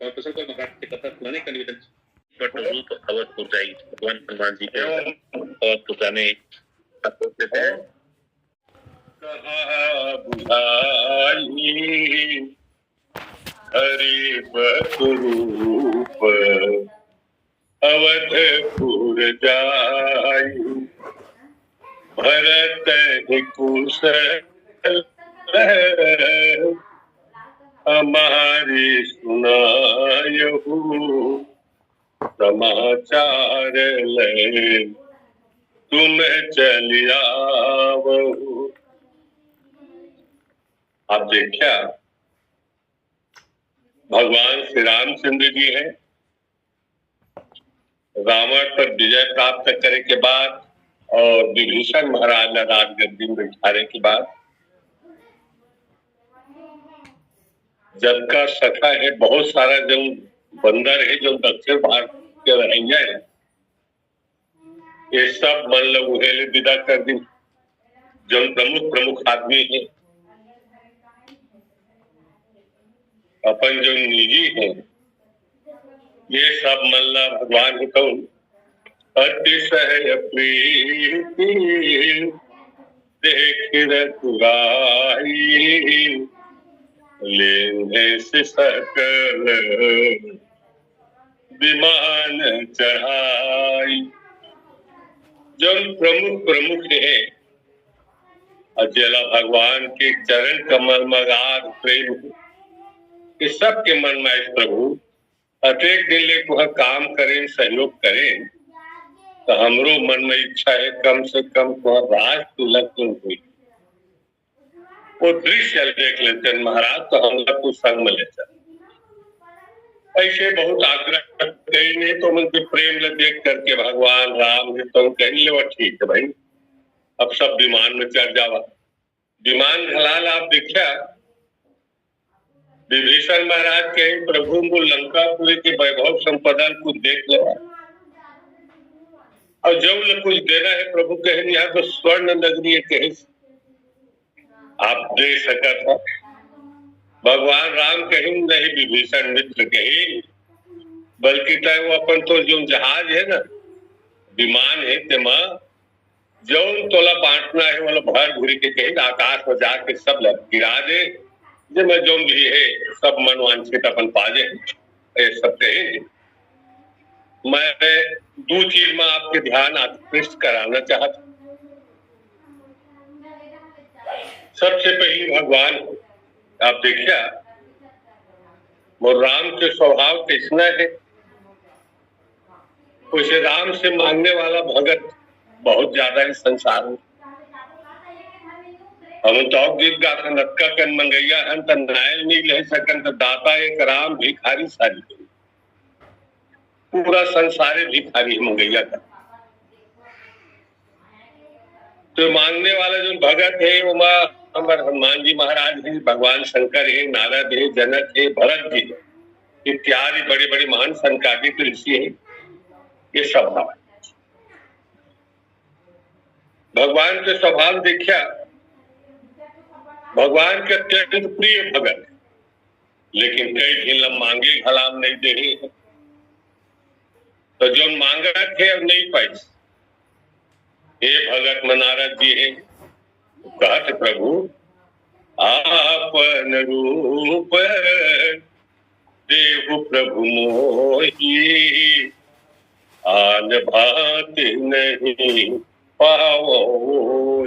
प्रसन्न को महाराज के कथा सुनाने का निवेदन रूप अवध पुजाई भगवान हनुमान जी के अवध पुजाने होते थे। हरि बसरूप अवधपुर जाई भरत कुशल हमारी सुनायहु समाचार ले तुम चलिया। आप देखा भगवान श्री रामचंद्र जी हैं, रावण पर विजय प्राप्त करने के बाद और विभीषण महाराज राजगद्दी में बिठाने के बाद जब का सखा है बहुत सारा जो बंदर है जो दक्षिण भारत के रहेंगे ये सब मन लोग उहेले विदा कर दी। जो प्रमुख आदमी है अपन जो निजी है ये सब मल्ला भगवान ही कौन अतिशय प्रीति देख रघुराई लेने से सकल विमान चढ़ाई। जो प्रमुख है अजला भगवान के चरण कमल मगार प्रेम कि सबके मन में इस प्रभु अत्येक दिन ले वह काम करें सहयोग करें तो हमरो मन में इच्छा है कम से कम वह राज तिलक हुई वो दृश्य देख लेते हैं महाराज तो हम लोग को संग में लेते ऐसे बहुत आग्रह कहीं नहीं तो उनके प्रेम ले देख करके भगवान राम ने तो कहीं ले ठीक है भाई अब सब विमान में चढ़ जावा। विमान हलाल आप देखा विभीषण महाराज के प्रभु को लंकापुरी के वैभव संपदा कुछ देख ले और जब कुछ देना है प्रभु कहे यहाँ तो स्वर्ण नगरी कहे आप दे सका था। भगवान राम कहीं नहीं विभीषण मित्र कहीं बल्कि वो अपन तो जो जहाज है ना विमान है तेमा जो तोला बांटना है वाला भर भूरी के कहीं आकाश में जाके सब गिरा दे जिसमें जो भी है सब मनवांछित अपन पाजे ये सब कहे। मैं दो चीज में आपके ध्यान आकृष्ट कराना चाहता। सबसे पहले भगवान आप देखिए वो राम के स्वभाव कैसना है उसे राम से मांगने वाला भगत बहुत ज्यादा है संसार में। हम तो गीत गाथा नक्का कन मंगैया हन त नायल नहीं ले सकन तो दाता एक राम भिखारी सारी पूरा संसार भिखारी मंगैया का। तो मांगने वाला जो भगत है वो हमारे हनुमान जी महाराज है, भगवान शंकर है, नारद है, जनक है, भरत जी इत्यादि बड़े बड़े महान संकादित ऋषि है। ये स्वभाव भगवान के स्वभाव देखा भगवान के अत्यंत प्रिय भगत लेकिन कई झीलम मांगे हलाम नहीं दे तो जो मांगा थे अब नहीं पाई। हे भगत नारद जी है कहत प्रभु आपन रूप देव प्रभु मोही आन भात नहीं पाओ।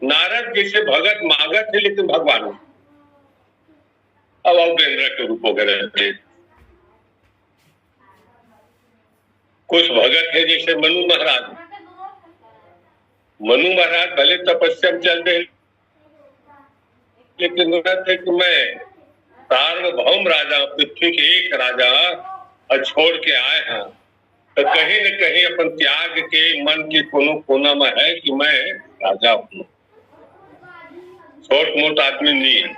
नारद जैसे भगत मांगा थे लेकिन भगवान अब औपेंद्र के रूप वगैरह थे। कुछ भगत है जैसे मनु महाराज भले तपस्या में चल रहे लेकिन थे कि मैं सार्वभौम राजा पृथ्वी के एक राजा और छोड़ के आए हैं तो कहीं न कहीं अपन त्याग के मन के कोनो कोना में है कि मैं राजा हूँ छोट मोट आदमी नहीं है।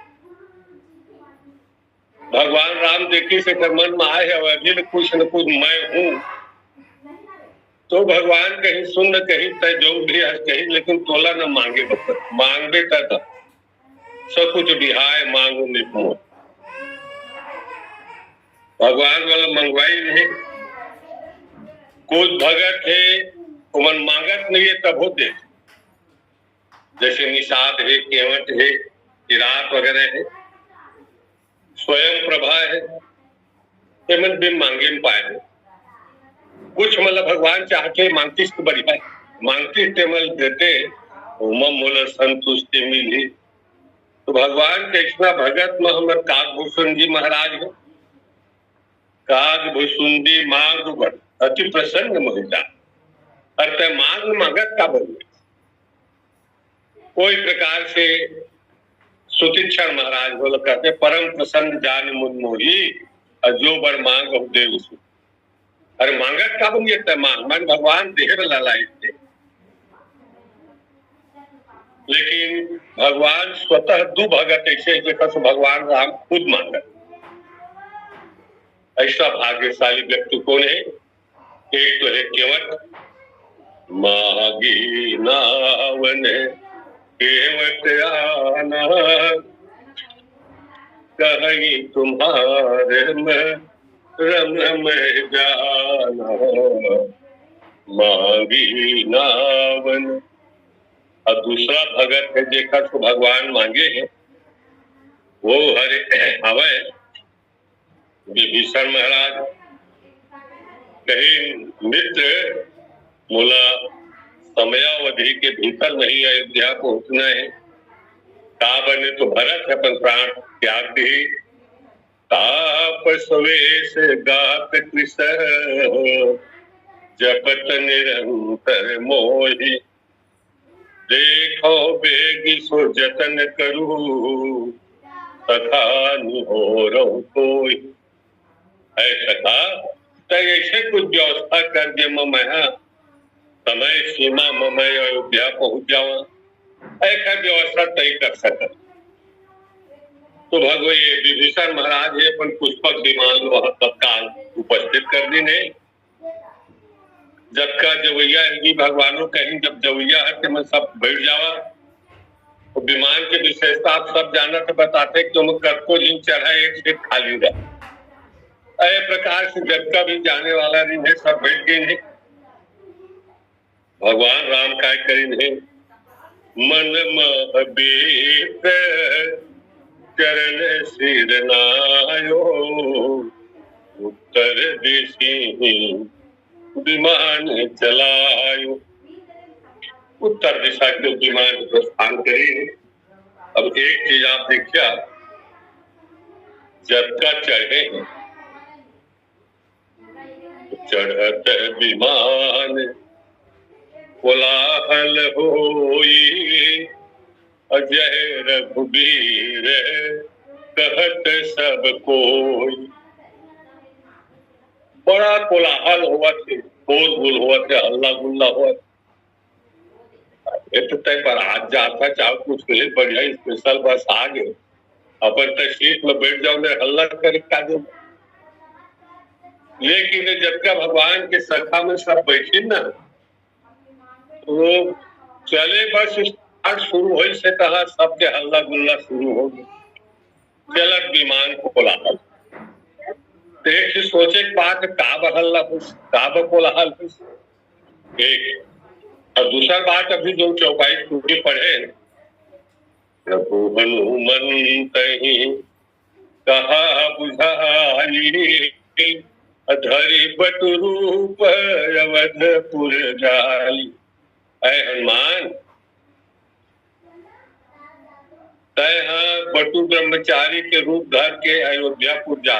भगवान राम देखी से मन में आए है अभी कुछ न कुछ मैं हूँ तो भगवान कहीं सुन कहीं तय जो भी कहीं लेकिन तोला न मांगे मांगे तक सब कुछ बिहाय मांगो निपुण। भगवान वाला मंगवाई नहीं। कुछ भगत है उमन मांगत नहीं है तब होते, जैसे निषाद है, केवट है, किरात वगैरह है, स्वयं प्रभा है, ये मन भी मांगे में पाए है। कुछ मतलब भगवान चाहते मांगती तो बढ़िया, मांगती तेमल देते उमम मोल संतुष्टि मिली। तो भगवान के इतना भगत में हमारे काकभूषण जी महाराज है। काकभूषण जी मांग अति प्रसन्न महिला, अर्थात मांग मगत का बन कोई प्रकार से सुतीक्षण महाराज बोल कहते परम प्रसन्न जान मुनमोही जो बर मांग देव। अरे मांगत का बन गया मांग मन भगवान देह लाए थे, लेकिन भगवान स्वतः दो भगत ऐसे देखा तो भगवान राम खुद मांगत। ऐसा भाग्यशाली व्यक्ति कौन है? एक तो है केवट, मागी नावन केवट आना कहीं तुम्हारे में रम जाना, मागी नावन। और दूसरा भगत है देखा तो भगवान मांगे है, वो हरे हवे विभीषण महाराज कहीं मित्र मोला समयावधि के भीतर नहीं अयोध्या पहुंचना है, का बने तो भरत अपन प्राण त्याग दे। ताप स्वेश गात कृष्ण जपत निरंतर मोहि, देखो बेगी सो जतन करूं सखा निहोरौ कोई। ऐसा था तो ऐसे कुछ व्यवस्था कर दे मैं समय सीमा में मैं अयोध्या पहुंच जाऊं, ऐसा व्यवस्था तय कर सका। तो भगवान विभीषण महाराज है अपन पुष्पक विमान वहां तत्काल उपस्थित कर दी ने। जब का जवैया है भगवानों कहीं जब जवैया है तो मैं सब बैठ जावा। तो विमान की विशेषता आप सब जाना तो बताते कि तुम कतको दिन चढ़ा एक सीट खाली रहा। ऐ प्रकार से जब का भी जाने वाला नहीं है सब बैठ गए नहीं। भगवान राम काय करी नहीं, मन महबीत चरण सिर नायो, उत्तर दिशि विमान चलायो। उत्तर दिशा के विमान प्रस्थान करी। अब एक चीज आप देखिए, जब का चढ़े चढ़त विमान कोलाहल होई, अजय रघुबीर कहत सब कोई। बड़ा कोलाहल हुआ थे, शोर गुल हुआ थे, हल्ला गुल्ला हुआ। तय पर आज जाता चाहो कुछ के लिए बढ़िया स्पेशल बस आ गए, अपन तक सीट में बैठ जाओ, हल्ला कर का दो। लेकिन जब का भगवान के सखा में सब बैठे ना, तो चले बस स्टार्ट शुरू हो से कहा सबके हल्ला गुल्ला शुरू हो गया। चलत विमान को कोलाहल, एक सोचे बात काब हल्ला काब कोलाहल एक। और दूसरा बात अभी जो चौपाई टूटी पढ़े, प्रभु हनुमंत कहा बुझाई, धरि बटु रूप अवधपुर जाली। ऐ हनुमान तय बटु ब्रह्मचारी के रूप धर के अयोध्यापुर जा।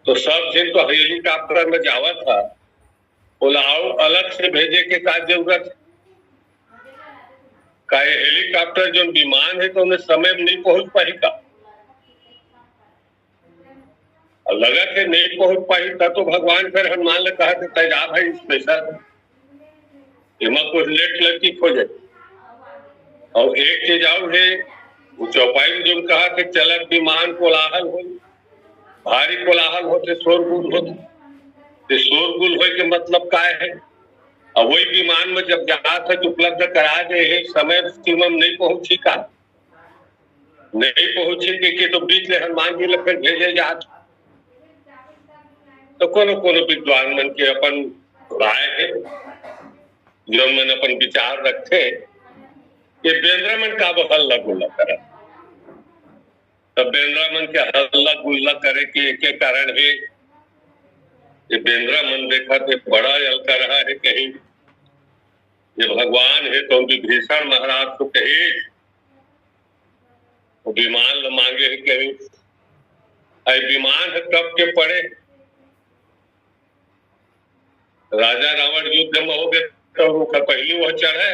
तो सब दिन तो हेलीकॉप्टर में जावा था, बुलाओ अलग से भेजे के का जरूरत का? हेलीकॉप्टर जो विमान है तो उन्हें समय में नहीं पहुंच पाएगा, लगा के नहीं पहुंच पाई था। तो भगवान फिर हनुमान ने कहा तय जा भाई स्पेशल कुछ लेट लड़की खोजे। और एक चीज और है, वो चौपाई में जो कहा कि चलत विमान कोलाहल हो, भारी कोलाहल होते, शोरगुल होते। शोरगुल हो के मतलब क्या है? और वही विमान में जब जहां तक उपलब्ध करा दे है, समय सीमा में नहीं पहुंची का नहीं पहुंची कि तो बीच में हनुमान जी फिर भेजे जाते। तो कोनो कोनो विद्वान मन के अपन राय है, जो मन अपन विचार रखते ये बेंद्रा मन का हल्ला गुल्ला करा। तब बेंद्रा मन के हल्ला गुल्ला करे के एक कारण है, ये बेंद्रा मन देखा थे बड़ा अलका रहा है कहीं ये भगवान है तो विभीषण महाराज को कहे विमान मांगे है कहीं विमान है कब के पड़े राजा रावण युद्ध में हो गए तो वो पहली वह चढ़े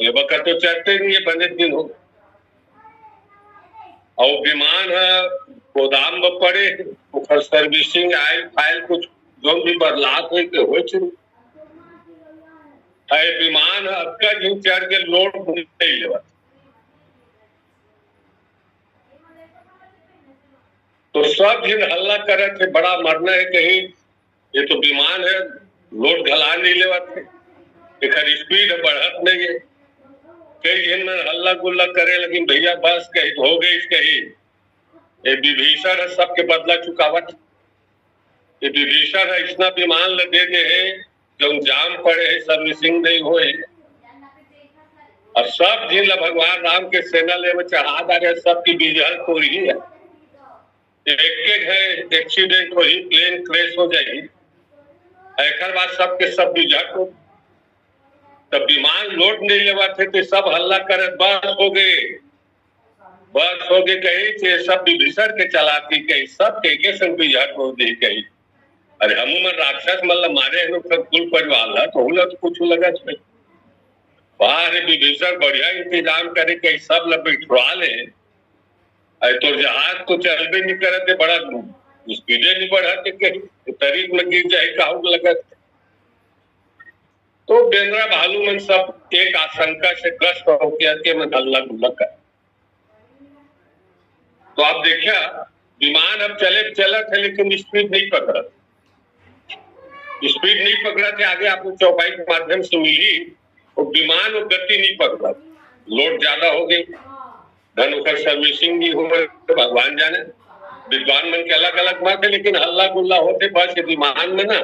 ये बकर तो चढ़ते नहीं है बने दिन हो और विमान है गोदाम में पड़े सर्विसिंग आयल फाइल कुछ जो भी बदलाव हो शुरू विमान अक्का जिन चढ़ के लोड नहीं लेवा तो सब जिन हल्ला करे थे बड़ा मरना है कहीं ये तो विमान है लोड घला नहीं लेवा थे एक स्पीड बढ़त नहीं है कई जिन में हल्ला गुल्ला करे लेकिन भैया बस कही हो गई कही ये विभीषण है सबके बदला चुकावट ये विभीषण है इतना विमान ल दे दे है जो जाम पड़े है सर्विसिंग नहीं हो और सब जिन भगवान राम के सेना ले में चढ़ा दे रहे सबकी बिजहल हो रही है एक है एक्सीडेंट हो ही प्लेन क्रैश हो जाएगी एक बाद सबके सब बिजहट हो तब विमान लोड नहीं लेवा थे तो सब हल्ला करे बस हो गए कही थे सब विभीषण के चलाती कही सब के संग बिजहट हो दी कही अरे हम राक्षस मतलब मारे हैं कुल परिवार तो होला तो कुछ लगा बाहर विभीषण बढ़िया इंतजाम करे कहीं सब ल बिठवा ले तो जहाज तो चलबे नहीं करते बड़ा स्पीडे नहीं बढ़ाते कहीं तरीक में गिर जाए काहू लगा तो बेंद्रा भालू में सब एक आशंका से ग्रस्त होकर के मन हल्ला गुल्ला कर तो आप देखिए विमान अब चला था लेकिन स्पीड नहीं पकड़ा थे आगे आपको चौपाई के माध्यम से मिली और विमान और गति नहीं पकड़ा लोड ज्यादा हो गई धन उखर सर्विसिंग भी हो तो भगवान जाने विद्वान मन के अलग अलग मत है लेकिन हल्ला गुल्ला होते बस विमान में ना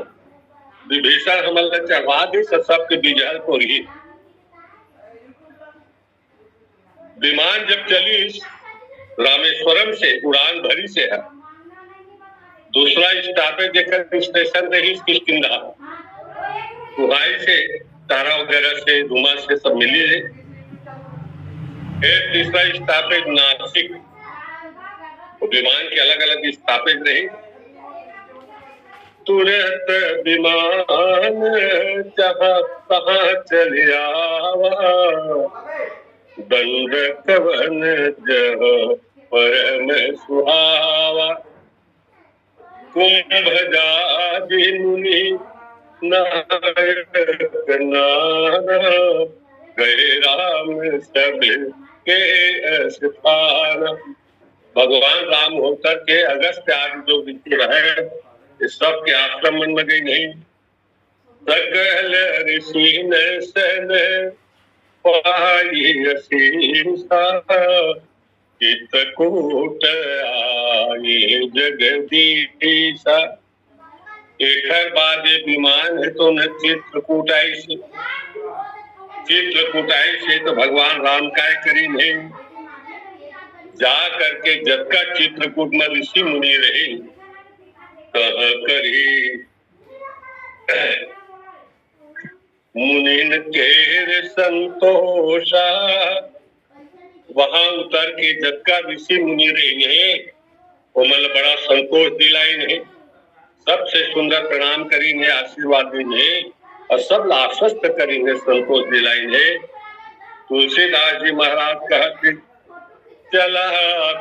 विभीषण हमला चढ़वा दी सबके बिजहल को रही विमान जब चली रामेश्वरम से उड़ान भरी से है दूसरा स्टॉपेज देखकर स्टेशन रही किष्किंधा कुहाई से तारा वगैरह से रुमा से सब मिली है फिर तीसरा स्टॉपेज नासिक विमान के अलग अलग स्टॉपेज रही तुरंत विमान जहाँ कहाँ चल आवा दंड कवन जह परम सुहावा कुंभजादि मुनि नायक नाना गए राम सब के स्थान भगवान राम होकर के अगस्त आदि जो विचर है इस सब के आश्रम मन में गई नहीं सकल ऋषि ने सन पाई शीशा चित्रकूट आए जगदीशा एक बाद विमान है तो न चित्रकूट आई से तो भगवान राम काय करी नहीं जा करके जब का चित्रकूट में ऋषि मुनि रहे करी मुनिन के संतोषा वहां उतर के जब का ऋषि मुनि रहे वो मतलब बड़ा संतोष दिलाई नहीं सबसे सुंदर प्रणाम करी ने आशीर्वाद दी और सब आश्वस्त करी ने संतोष दिलाई ने तुलसीदास जी महाराज कहते चला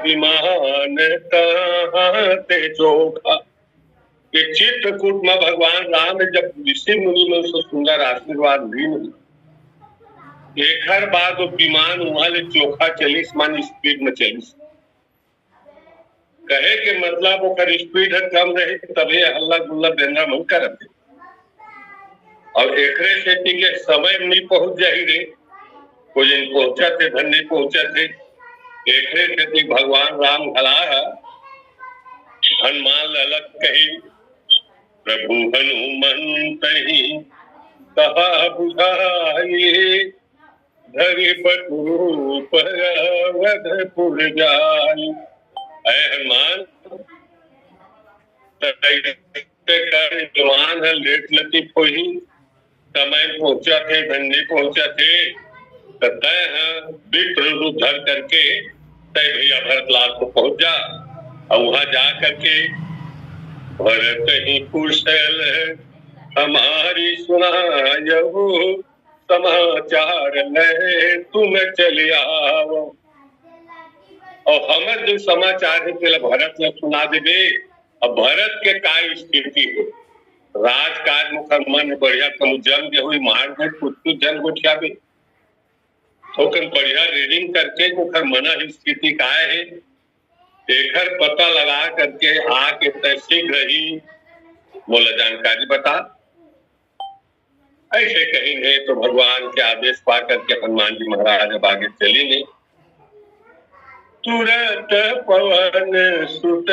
विमान कहते चोखा ये चित्रकूट में भगवान राम जब ऋषि मुनि में उसको सुंदर आशीर्वाद दी एक हर बाद वो विमान वहां चोखा चलीस मान स्पीड में चलीस कहे के मतलब वो स्पीड कम रहे तभी हल्ला गुल्ला बेंद्रा मन करते और एकरे खेती के समय में नहीं पहुंच जाही रे कोई पहुंचा थे धन नहीं पहुंचा थे एकरे खेती भगवान राम भला हनुमान अलग कही प्रभु हनुमंत ही कहा बुझाई, धरि बटूप अवधपुर जाई। ऐ हनुमान कर जवान है लेट लतीफ होई, समय पहुंचा थे धन्य पहुंचा थे, तय विप्र रूप धर करके तय भैया भरतलाल को पहुंच जा और वहां जा करके भरत ही कुशल हमारी सुनायहु, समाचार ले तुम चले आओ। और हमर जो समाचार है पहले भरत ने सुना देवे। अब भरत के का स्थिति हो, राजकाज मुखर मन बढ़िया कम जम के हुई मार दे कुछ जन गोठिया भी थोकन बढ़िया रीडिंग करके मुखर मना स्थिति का है एकर पता लगा करके आके तय शीघ्र ही बोला जानकारी बता। ऐसे कहेंगे तो भगवान के आदेश पा करके हनुमान जी महाराज अब आगे चलेंगे। तुरत पवन सुत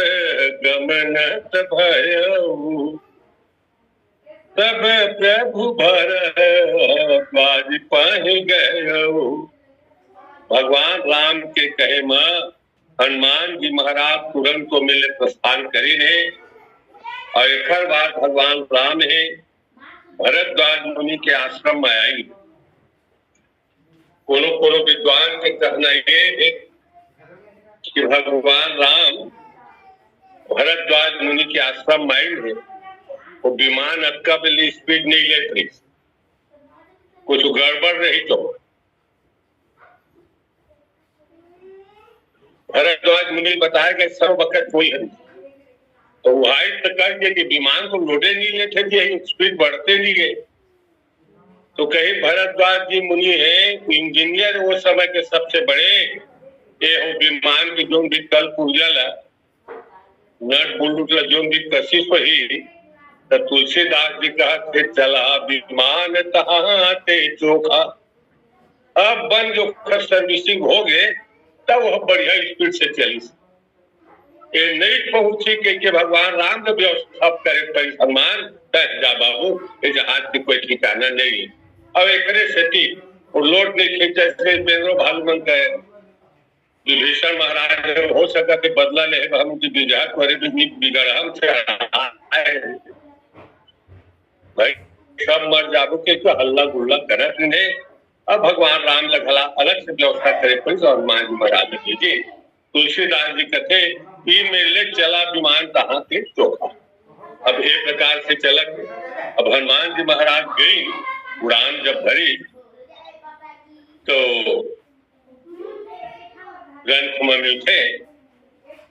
गमनत भयउ, तब प्रभु भरद्वाज पहि गयउ। भगवान राम के कहे में हनुमान जी महाराज तुरंत को मिले प्रस्थान करी ने और एक बार भगवान राम है भरद्वाज मुनि के आश्रम में आई। कोनो विद्वान के कहना ये है कि भगवान राम भरद्वाज मुनि के आश्रम में आई है, वो विमान अक्का बिल्ली स्पीड नहीं लेती, कुछ गड़बड़ रही तो भरद्वाज मुनि बताया कि सब वक्त कोई है तो वहां तक कि विमान को लोडे नहीं लेते थे, स्पीड बढ़ते नहीं गए। तो कहीं भरद्वाज जी मुनि है इंजीनियर वो समय के सबसे बड़े, ये हो विमान की जो भी कल पूजल नट बुलट जो भी कशिश ही तो तुलसीदास जी कहते चला विमान तहाँ ते चोखा। अब बन जो सर्विसिंग हो गए तब वह बढ़िया स्पीड से चली। ये नहीं पहुंची के भगवान राम ने व्यवस्था करे पर सम्मान जा बाबू ये जहाज की कोई ठिकाना नहीं। अब एक सेठी और लोट नहीं खींचे से बेरो भालुमन कहे विभीषण महाराज हो सका के बदला ले हम विजय करे बिगड़ हम से भाई सब मर जाबो के हल्ला गुल्ला करत ने। अब भगवान राम लगला अलग से व्यवस्था करे पर और मान जी महाराज लीजिए। तुलसीदास जी कहते मेले चला विमान तहाँ के चोखा। अब एक प्रकार से चलक अब हनुमान जी महाराज गई उड़ान जब भरी तो ग्रंथ में मिलते।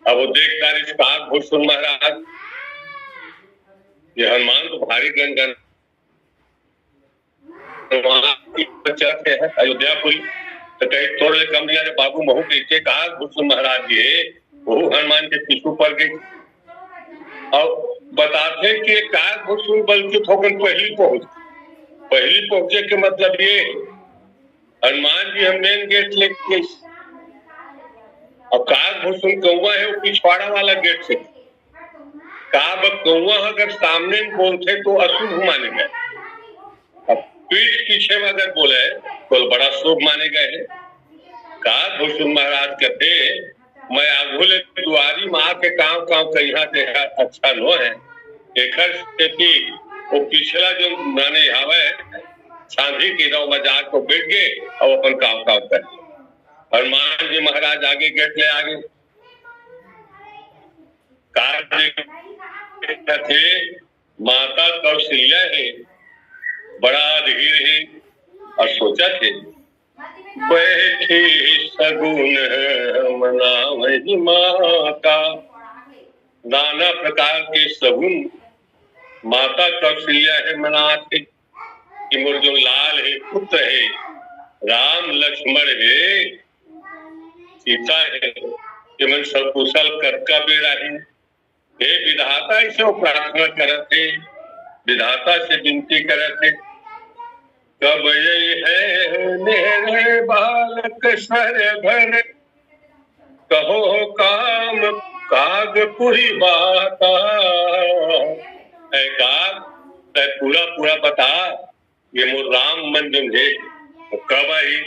अब वो देखता रिश्ता भूषण महाराज ये हनुमान तो भारी गण अयोध्यापुरी तो कहीं थोड़े कम दिया बाबू महू के कहा भूषण महाराज जी वो हनुमान के पीछू पर गई और बताते कि कार भूषण बल्कि थोकन पहली पहुंचे के मतलब ये हनुमान जी हम मेन गेट लेके और कार भूषण कौआ है वो पिछवाड़ा वाला गेट से कौआ अगर सामने बोलते तो अशुभ माने गए, अब पीठ पीछे में अगर बोले तो बड़ा शुभ माने गए। कार भूषण महाराज कहते मैं आगुले दुआरी माँ के काम कहीं से अच्छा नो है एक वो पिछला जो माने हवे सांझी की रौ मजाक को बैठ गए और अपन काम कर। हनुमान जी महाराज आगे गेट ले आगे थे माता कौशल्या है बड़ा धीर है और सोचा थे बैठी सगुन मनावही माता। नाना प्रकार के सगुन माता कौशल्या है मनाते कि मोर जो लाल है पुत्र है राम लक्ष्मण है सीता है कि मन सब कुशल करका बेड़ा है। हे विधाता इसे प्रार्थना करते विधाता से विनती करते कब ये है मेरे बालक सर भर कहो काम काग पुरी बाता। का पूरा पूरा बता, ये मोर राम मन जो है कब आई?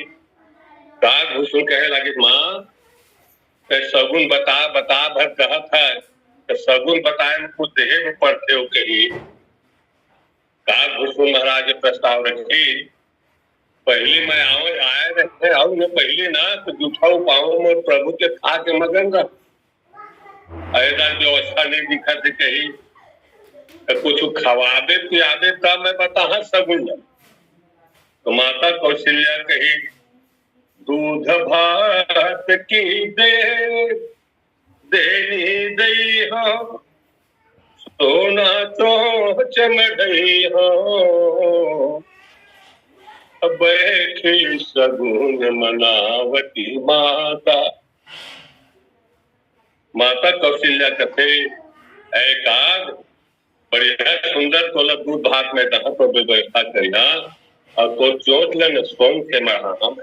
काग भूषण कहे लगे माँ सगुन बता बता भर कहत है, तो सगुन बताए को देहे में पढ़ते हो कही। काग भूषण महाराज प्रस्ताव रखी, पहले मैं आए रहे आओ न पहले ना तो जूठा पाओ मोर प्रभु के खा के मगन रह, ऐसा व्यवस्था नहीं दिखा थे कही। तो कुछ खवादे पियादे तब मैं बता सगुन। तो माता कौशल्या कही दूध भात की देनी दई हो, सोना तो चमड़ई हो, बैठी सगुन मनावती माता। माता कौशल्या कथे ऐ काग बढ़िया सुंदर तोला दूध भात में दहा तो व्यवस्था करिया, और को चोट लेने सोन के महा हम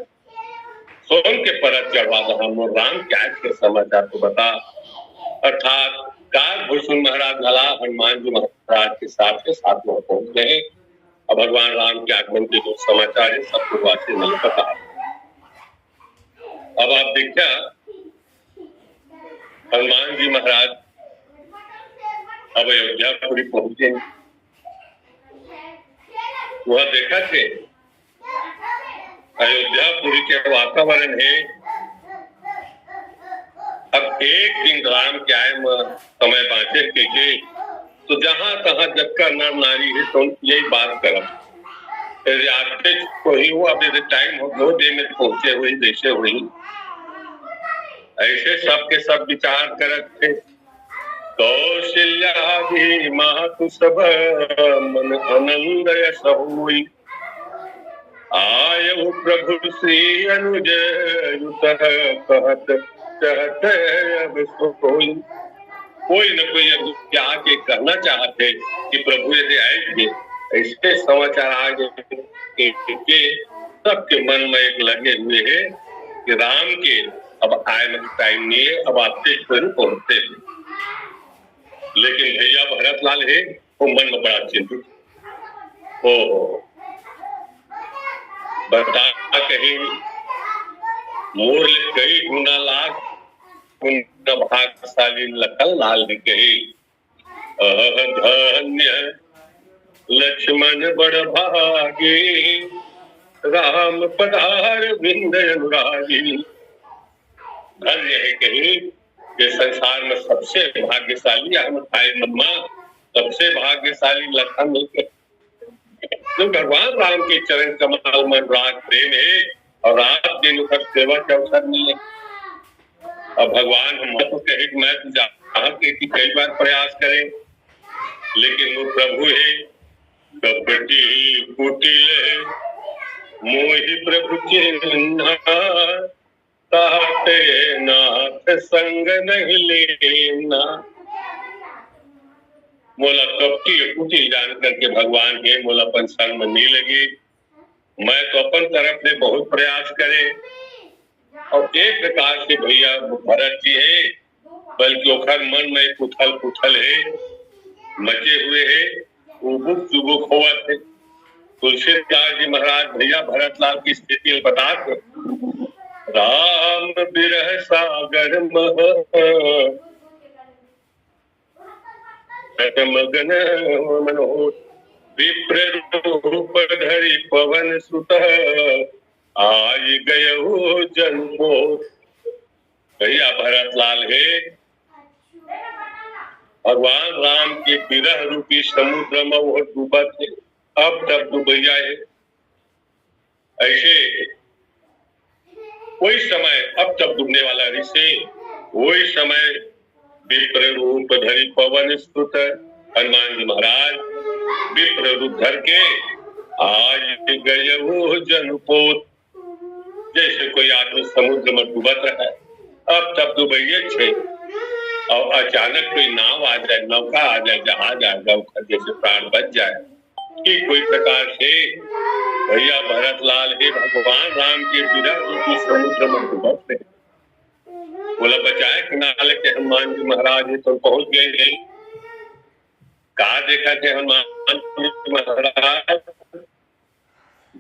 सोन के परत चढ़वा दहा मोर राम क्या के समाचार को बता। अर्थात काग भूषण महाराज भला हनुमान जी महाराज के साथ में पहुंच गए और भगवान राम के आगमन के जो समाचार है सबको वासी नहीं पता। अब आप देखिए हनुमान जी महाराज अब अयोध्यापुरी पहुंचे, वह देखा थे अयोध्यापुरी के वातावरण है। अब एक दिन राम के आए समय बांचे के तो जहां तहां जबका नर नारी है तो यही बात करब आते कोई हुआ टाइम हो 2 दिन में पहुंचे हुई जैसे हुई ऐसे सबके सब विचार करत थे। कौशल्या भी मातु सब मन आनंद यश हुई, आयु प्रभु श्री अनुज युत कहत कहत अब सोई। कोई न कोई क्या के कहना चाहते कि प्रभु यदि आएंगे ऐसे समाचार आ गए कि सबके मन में एक लगे हुए है कि राम के अब आने का टाइम नहीं है, अब आपसे शुरू पहुंचते हैं। लेकिन भैया भरत लाल है वो मन में बड़ा चिंतित हो बता कहीं मोर कई गुना लाख भागशाली लखन लाल ने कही धन्य लक्ष्मण बड़ भागी, राम पधार बिंद अनुरागी। धन्य है कही कि संसार में सबसे भाग्यशाली हम भाई मम्मा सबसे भाग्यशाली लखन जो भगवान राम के चरण कमल में राग प्रेम है और रात दिन उधर सेवा के अवसर मिले। अब भगवान हम तो कहे मैं जहाँ के कई बार प्रयास करें लेकिन वो प्रभु है कपटी कुटिल मोहि प्रभु चिन्हा, ताते नाथ संग नहीं लेना। मोला कपटी कुटिल जान करके भगवान के मोला अपन संग में नहीं लगी। मैं तो अपन तरफ से बहुत प्रयास करे और एक प्रकार से भैया भरत जी है बल्कि ओखर मन में उथल पुथल है मचे हुए है उबुक चुबुक हुआ थे। तुलसीदास जी महाराज भैया भरत लाल की स्थिति बता राम बिरह सागर मगन मनोहर विप्र रूप धरि पवन सुत आई गयो जन्मो। भैया भरत लाल है भगवान राम के विरह रूपी समुद्र में वो डूबा थे, अब तब डूबैया है। ऐसे कोई समय अब तब डूबने वाला ऋषि वही समय विप्र रूप धरि पवन स्तुत हनुमान जी महाराज विप्र रूप धर के आज गए वो जनपोत। जैसे कोई आदमी समुद्र में डूबत रहा है अब तब डूबैये छे और अचानक कोई नाव आ जाए नौका आ जाए जहाज आ जाए जैसे प्राण बच जाए कि कोई प्रकार से भैया भरत लाल हे भगवान राम के विरह रूपी समुद्र में डूबत रहे। बोला बचाए किनारे के हनुमान जी महाराज तो पहुंच गए हैं। काज देखा कि हनुमान जी महाराज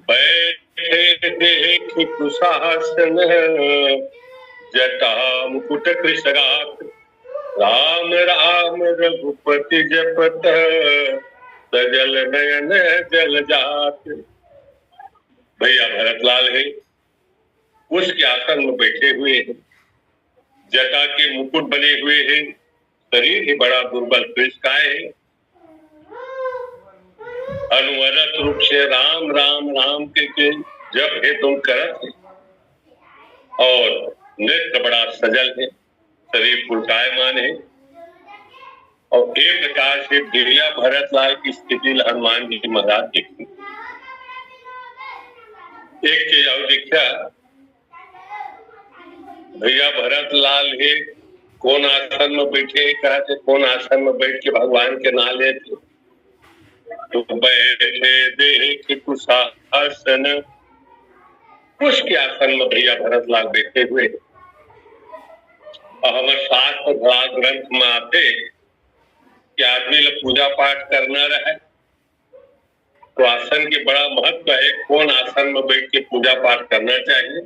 बैठे देख कुशासन, जटा मुकुट कृषगात, राम राम रघुपति जपत, सजल नयन जल जात। भैया भरतलाल है, उसके आसन में बैठे हुए हैं, जटा के मुकुट बने हुए हैं, शरीर ही बड़ा दुर्बल कृषकाय है, अनवरत रूप से राम राम राम के जप है तुम करत है, और नेत्र बड़ा सजल है, शरीर पुलकायमान है। और एक प्रकार से भैया भरतलाल की स्थिति हनुमान जी महाराज देखी। एक चीज और देखा, भैया भरतलाल है कौन आसन में बैठे, कहते कौन आसन में बैठ के भगवान के नाम लेते, तो बैठे देख कुशासन, उसके आसन में भैया भरतलाल बैठे हुए। और हमारे शास्त्र धड़ा ग्रंथ में आते कि आदमी लोग पूजा पाठ करना रहे तो आसन के बड़ा महत्व है, कौन आसन में बैठ के पूजा पाठ करना चाहिए।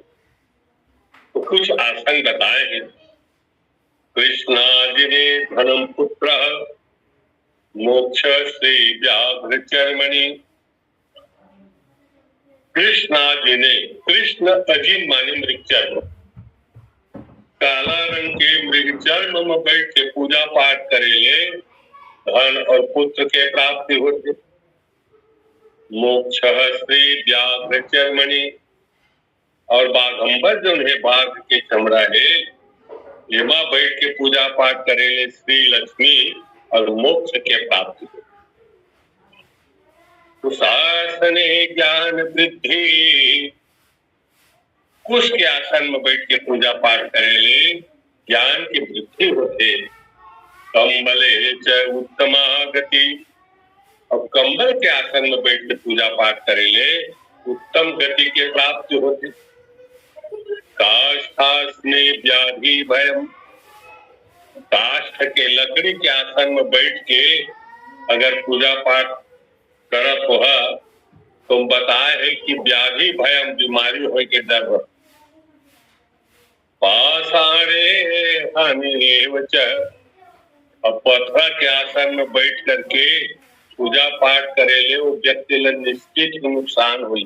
तो कुछ आसन बताए हैं। कृष्णाजिने धनम पुत्र मोक्ष श्री व्याघ्र चर्मणि। कृष्णाजिने, कृष्ण अजिन माने मृगचर्म, काला रंग के मृगचर्म में बैठ के पूजा पाठ करेंगे, धन और पुत्र के प्राप्ति होते। मोक्ष श्री व्याघ्र चर्मणि, और बाघंबर जो है बाघ के चमड़ा है, ये मां बैठ के पूजा पाठ करेंगे, श्री लक्ष्मी और मोक्ष के प्राप्ति। कुशासने ज्ञान वृद्धि, कुश के आसन में बैठ के पूजा पाठ करेंगे, ज्ञान की वृद्धि होते। कंबले च उत्तमा गति, और कंबल के आसन में बैठ के पूजा पाठ करेंगे, उत्तम गति के प्राप्ति होते। काष्ठास्ने व्याधि भयम, काष्ठ के लकड़ी के आसन में बैठ के अगर पूजा पाठ करत हो तो बताए है कि व्याधि भयम, बीमारी हो के डर हो। पाषाणे हानिरेव च, और पत्थर के आसन में बैठ करके पूजा पाठ करेले वो व्यक्ति ल निश्चित नुकसान हुई।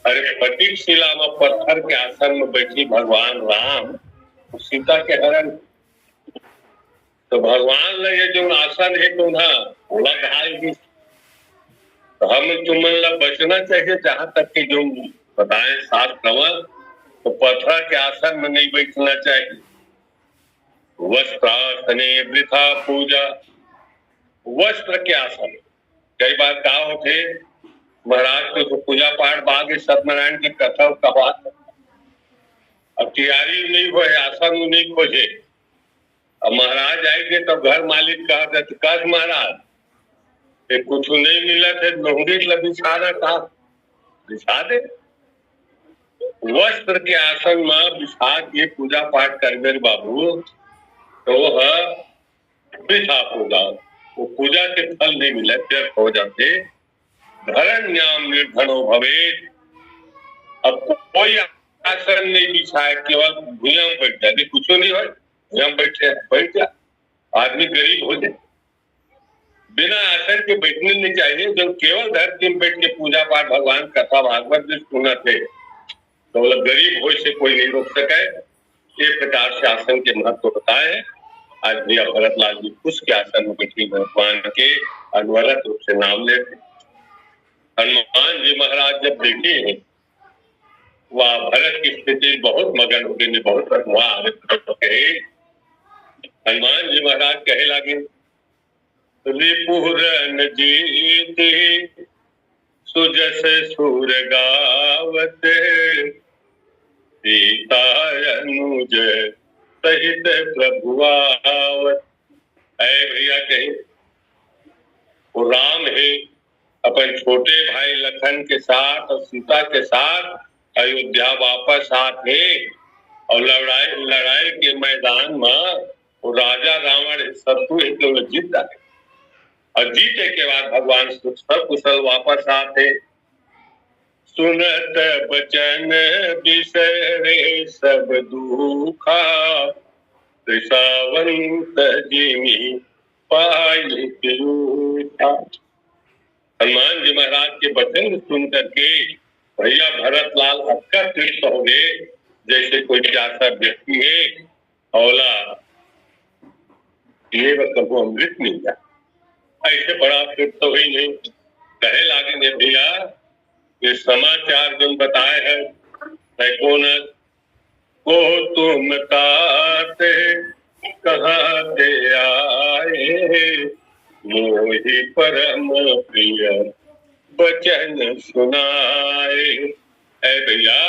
अरे फटिक शिला में पत्थर के आसन में बैठी भगवान राम सीता के हरण, तो भगवान ने ये जो आसन है तुम्हें लगाएगी, तो हम तुमन ला बचना चाहिए जहां तक कि जो बताएं शास्त्र में, तो पत्थर के आसन में नहीं बैठना चाहिए। वस्त्रासने वृथा पूजा, वस्त्र के आसन कई बार क्या होते महाराज को तो पूजा पाठ बाग सत्यनारायण की कथा कहा, अब तैयारी नहीं हो आसन नहीं खोजे, अब महाराज आएंगे तो घर मालिक कहा कस महाराज कुछ नहीं मिला थे, लुंगी बिछाना था बिछा दे। वस्त्र के आसन में बिछा के पूजा पाठ कर मेरे बाबू, तो वह वृथा पूजा, वो पूजा के फल नहीं मिले, व्यर्थ हो जाते। धरण्याम निर्धनो भवेत, अब कोई आसन नहीं बिछाए, केवल भुइयां में बैठ जाए, कुछ नहीं हो भुइयां बैठ जा, आदमी गरीब हो जाए। बिना आसन के बैठने नहीं चाहिए, जब केवल धरती में बैठ के पूजा पाठ भगवान कथा भागवत जो सुना थे, तो गरीब हो से कोई नहीं रोक सके। एक प्रकार से आसन के महत्व बताए। आज भैया भरतलाल जी कुश के आसन में बैठी भगवान के अनवरत रूप से नाम लेते। हनुमान जी महाराज जब देखे हैं वह भरत की स्थिति बहुत मगन हो गई, बहुत गए। हनुमान जी महाराज कहे लगे, रिपुरन जीते सुजस सुर गावत, सीता अनुज सहित प्रभु आवत। ऐ भैया कहे वो राम है अपन छोटे भाई लखन के साथ और सीता के साथ अयोध्या वापस आते, और लड़ाई के मैदान में वो राजा रावण शत्रु है तो जीत जाए। और जीते के बाद भगवान सब कुशल वापस आते। सुनत बचन बिसरे सब दुखा, कृषावंत जिमि पाई पीयूषा। हनुमान जी महाराज के वचन सुन करके भैया भरतलाल अक्का तृप्त हो गए, जैसे कोई प्यासा व्यक्ति है औला ये कबू अमृत मिल जाए, ऐसे बड़ा तृप्त हुई नहीं। कहे लागे भैया ये समाचार जो बताए हैं कौन को तुम ताते कहाँ से आए, मोहि परम प्रिय वचन सुनाए। ऐ भैया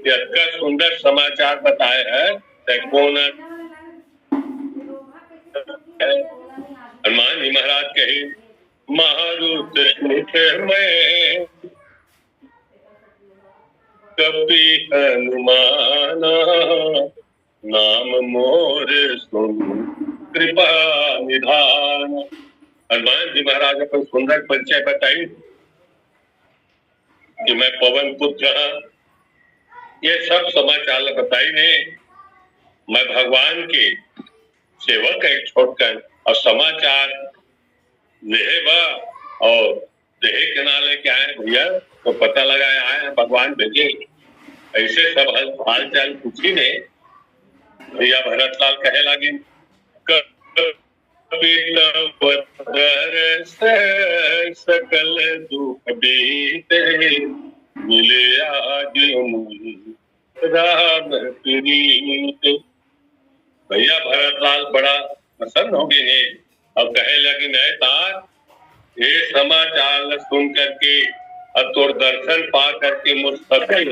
ये अच्छा सुंदर समाचार बताए है कौन। हनुमान जी महाराज कहे मारुत मुख में कपि हनुमाना, नाम मोर सुन कृपा निधान। हनुमान जी महाराज अपन सुंदर परिचय बताई कि मैं पवन पुत्र हाँ, ये सब समाचार बताई ने। मैं भगवान के सेवक एक छोड़कर और समाचार देहे और देहे के नाले क्या है भैया तो पता लगा आए हैं भगवान भेजे। ऐसे सब हाल चाल पूछी ने भैया भरतलाल कहे लगे सकल दुख बीते, मिले आज राम प्रीत। भैया भरतलाल बड़ा प्रसन्न हो गए हैं और कहे लगे नहीं तार ये समाचार सुन करके और तोर दर्शन पा करके मुझ सकल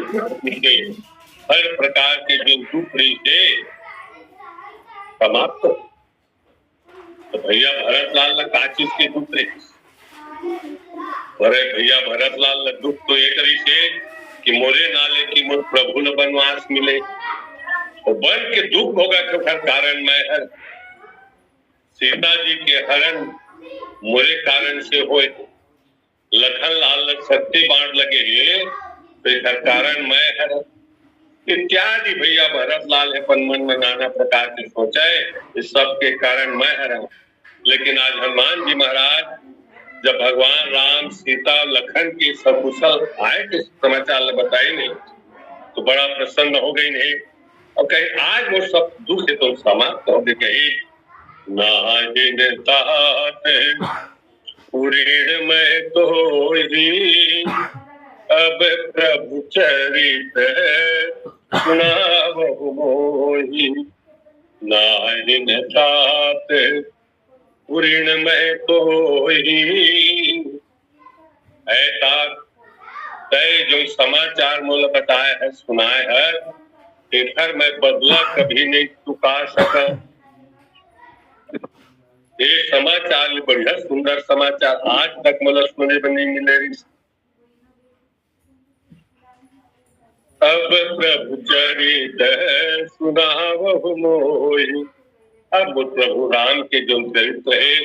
हर प्रकार के जो दुख रही थे समाप्त। तो भैया भरतलाल का चीज के दुख रहे, अरे भैया भरतलाल दुख तो एक रही थे कि मोरे नाले की मोर प्रभु न वनवास मिले, और वन के दुख होगा तो हर कारण मैं हर सीता जी के हरण मोरे कारण से होए, लखन लाल शक्ति बांट लगे तो हर कारण मैं हर इत्यादि। भैया भरतलाल है अपन मन में नाना प्रकार के सोचा है इस सब के कारण मैं हरा। लेकिन आज हनुमान जी महाराज जब भगवान राम सीता लखन के सकुशल आए के समाचार बताए नहीं तो बड़ा प्रसन्न हो गई नहीं और कहे आज वो सब दुख है तो समाप्त हो गए। कही नाहिन तात उरीण में तो ही, अब प्रभु चरित सुनावहु मोहि। नाहिन तात उरीण में तो ही, ऐसा तय जो समाचार मोल बताए है सुनाए है इधर मैं बदला कभी नहीं चुका सका। ये समाचार बढ़िया सुंदर समाचार आज तक मतलब सुने पर नहीं मिले। अब प्रभु चरित सुनावहु मोहि। अब प्रभु राम के जो चरित्र है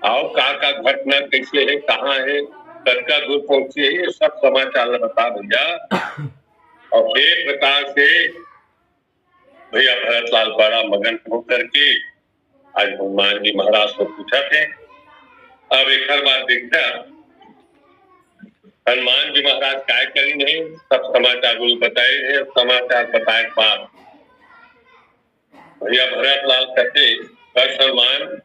आओ का घटना कैसे है कहाँ है कटका दूर पहुंचे ये सब समाचार बता भैया। और एक प्रकार से भैया भरतलाल बड़ा मगन होकर के आज हनुमान जी महाराज को पूछा थे। अब एक हर बार देखता हनुमान जी महाराज काय करी नहीं सब समाचार बताए हैं। समाचार बताए बाद भैया भरतलाल कहते हनुमान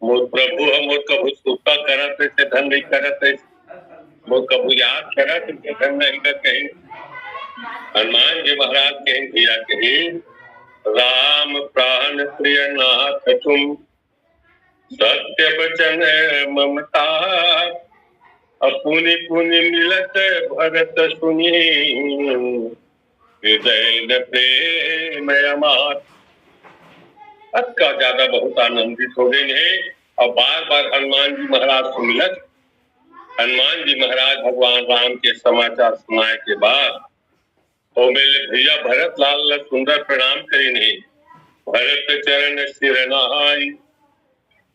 मोर प्रभु मोर कभू सुखा करत से धन नहीं करत मोर कभू याद करत से धन नहीं कर कहीं। हनुमान जी महाराज कहीं भैया कहीं राम प्राण प्रिय नाथ तुम सत्य वचन ममता अपुनि पुनि मिलत भरत सुनी हृदय प्रेम अमात। का ज्यादा बहुत आनंदित हो गए हैं और बार बार हनुमान जी महाराज को मिलत। हनुमान जी महाराज भगवान राम के समाचार सुनाए के बाद तो मेरे भैया भरतलाल सुंदर प्रणाम करी नहीं। भरत चरण सिर नहाई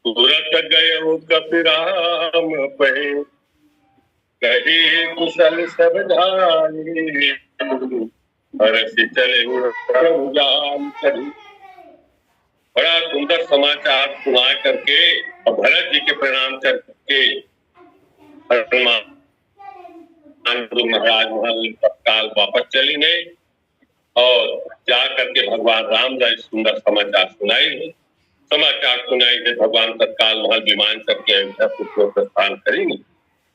तुरत गए कपिराम पहे, कही कुशल सब जानी, हरसि चले जान चली। बड़ा सुंदर समाचार सुना करके और भरत जी के प्रणाम करके हनुमान महाराज वहां तत्काल वापस चली गए और जा करके भगवान राम का सुंदर समाचार सुनाई। समाचार सुनाई थे भगवान तत्काल वहां विमान करके अयोध्या को प्रस्थान करेंगे।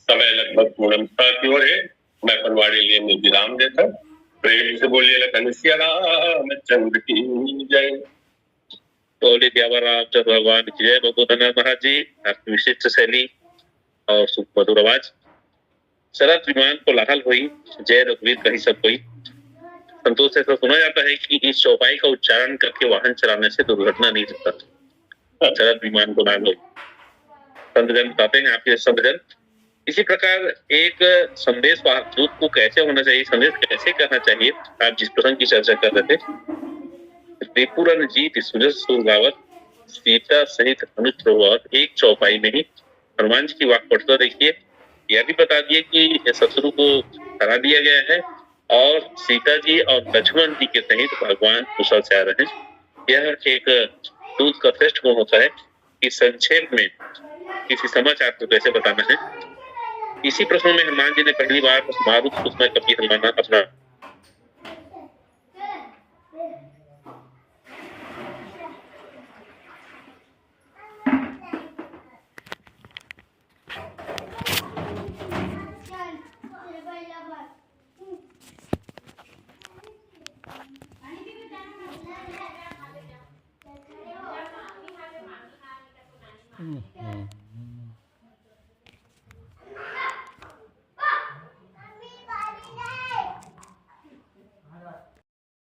समय लगभग पूर्णिमा की ओर है। मैं पनवाड़ी लिए में विराम देता, प्रेम से बोलिए लखन सिया रामचंद्र की जय। बोले द्यावर रामचंद्र भगवान की जय। रघुनंदन महाराज जी, आपकी विशिष्ट शैली और सुमधुर आवाज। शरद विमान को लाहल हुई, जय रघुवीर कही सब कोई। संतोष से सुना जाता है कि इस चौपाई का उच्चारण करके वाहन चलाने से दुर्घटना नहीं होता। शरद विमान को लाहल हुई, संतजन बताते हैं आपके संतजन। इसी प्रकार एक संदेश दूत को कैसे होना चाहिए, संदेश कैसे करना चाहिए, आप जिस प्रसंग की चर्चा कर रहे थे। त्रिपुरन जीत सुजस सुरगावत, सीता सहित अनुज प्रभावत, एक चौपाई में ही हनुमान जी की वाक्पटुता देखिए। यह भी बता दिए कि शत्रु को हरा दिया गया है और सीता जी और लक्ष्मण जी के सहित भगवान कुशल से आ रहे हैं। यह एक दूत का श्रेष्ठ गुण होता है कि संक्षेप में किसी समाचार को कैसे बताना है। इसी प्रश्न में हनुमान जी ने पहली बार मारुत उसमें कभी हनुमान अपना